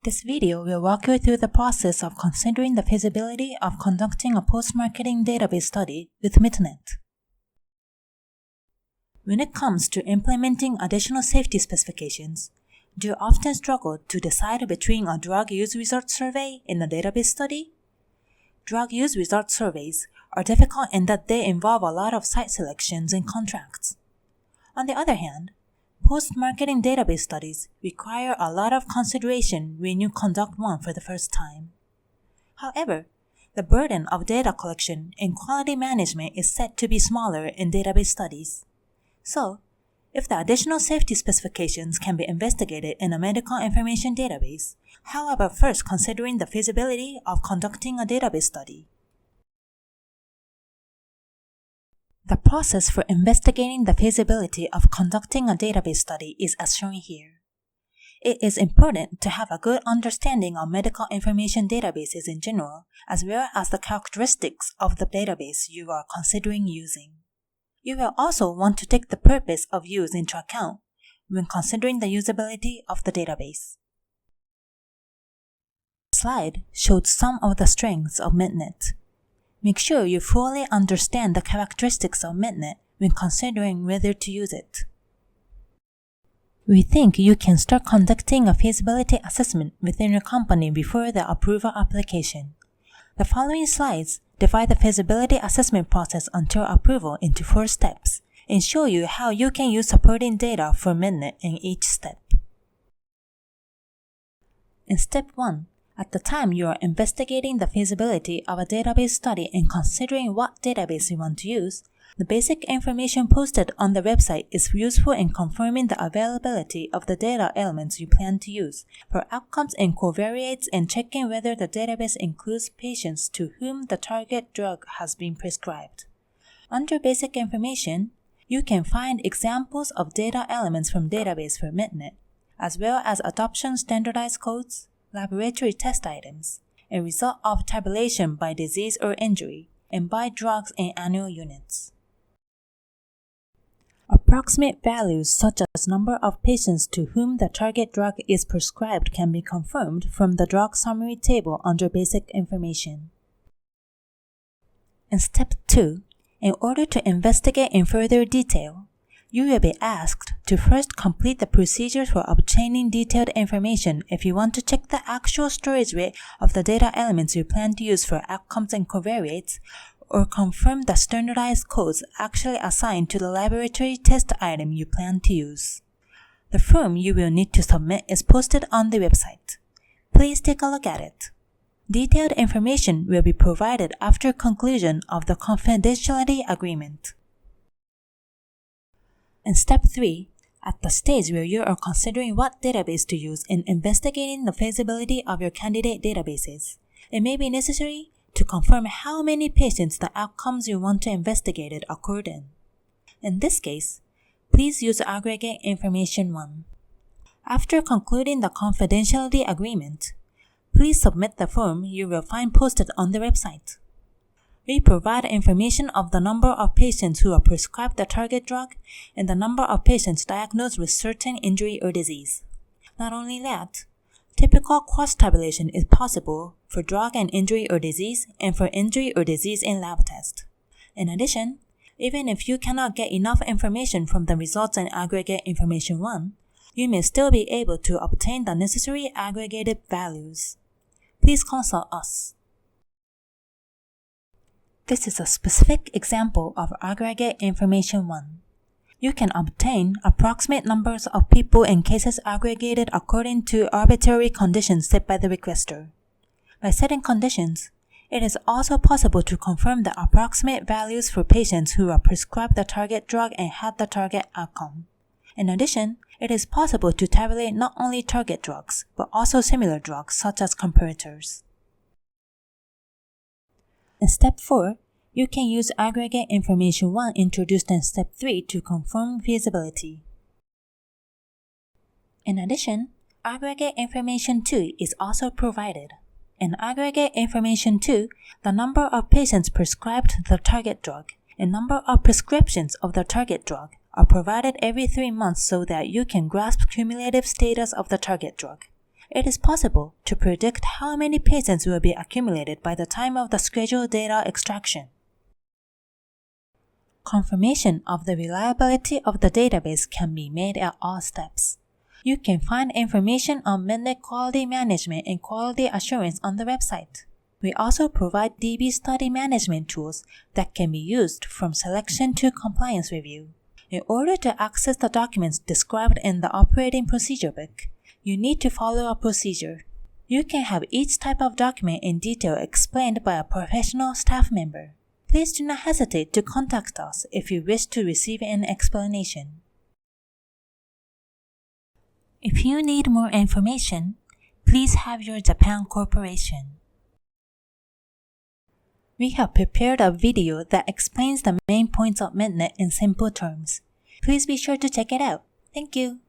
This video will walk you through the process of considering the feasibility of conducting a post-marketing database study with Pmda. When it comes to implementing additional safety specifications, do you often struggle to decide between a drug use result survey and a database study? Drug use result surveys are difficult in that they involve a lot of site selections and contracts. On the other hand, post-marketing database studies require a lot of consideration when you conduct one for the first time. However, the burden of data collection and quality management is said to be smaller in database studies. So, if the additional safety specifications can be investigated in a medical information database, how about first considering the feasibility of conducting a database study? The process for investigating the feasibility of conducting a database study is as shown here. It is important to have a good understanding of medical information databases in general, as well as the characteristics of the database you are considering using. You will also want to take the purpose of use into account when considering the usability of the database. The slide showed some of the strengths of Pmda. Make sure you fully understand the characteristics of Pmda when considering whether to use it. We think you can start conducting a feasibility assessment within your company before the approval application. The following slides divide the feasibility assessment process until approval into 4 steps and show you how you can use supporting data for Pmda in each step. In step 1, at the time you are investigating the feasibility of a database study and considering what database you want to use, the basic information posted on the website is useful in confirming the availability of the data elements you plan to use for outcomes and covariates and checking whether the database includes patients to whom the target drug has been prescribed. Under basic information, you can find examples of data elements from database for Pmda, as well as adoption standardized codes, laboratory test items, a result of tabulation by disease or injury, and by drugs and annual units. Approximate values such as number of patients to whom the target drug is prescribed can be confirmed from the drug summary table under basic information. In step 2, in order to investigate in further detail, you will be asked to first complete the procedures for obtaining detailed information if you want to check the actual storage rate of the data elements you plan to use for outcomes and covariates, or confirm the standardized codes actually assigned to the laboratory test item you plan to use. The form you will need to submit is posted on the website. Please take a look at it. Detailed information will be provided after conclusion of the confidentiality agreement. In step 3, at the stage where you are considering what database to use in investigating the feasibility of your candidate databases, it may be necessary to confirm how many patients the outcomes you want to investigate occurred in. In this case, please use aggregate information 1. After concluding the confidentiality agreement, please submit the form you will find posted on the website. We provide information of the number of patients who are prescribed the target drug and the number of patients diagnosed with certain injury or disease. Not only that, typical cross-tabulation is possible for drug and injury or disease and for injury or disease in lab test. In addition, even if you cannot get enough information from the results in aggregate information 1, you may still be able to obtain the necessary aggregated values. Please consult us. This is a specific example of aggregate information 1. You can obtain approximate numbers of people and cases aggregated according to arbitrary conditions set by the requester. By setting conditions, it is also possible to confirm the approximate values for patients who are prescribed the target drug and had the target outcome. In addition, it is possible to tabulate not only target drugs, but also similar drugs such as comparators. In step 4, you can use aggregate information 1 introduced in step 3 to confirm feasibility. In addition, aggregate information 2 is also provided. In aggregate information 2, the number of patients prescribed the target drug and number of prescriptions of the target drug are provided every 3 months so that you can grasp cumulative status of the target drug. It is possible to predict how many patents will be accumulated by the time of the scheduled data extraction. Confirmation of the reliability of the database can be made at all steps. You can find information on Pmda quality management and quality assurance on the website. We also provide DB study management tools that can be used from selection to compliance review. In order to access the documents described in the operating procedure book, you need to follow a procedure. You can have each type of document in detail explained by a professional staff member. Please do not hesitate to contact us if you wish to receive an explanation. If you need more information, please have your Japan Corporation. We have prepared a video that explains the main points of Pmda in simple terms. Please be sure to check it out. Thank you.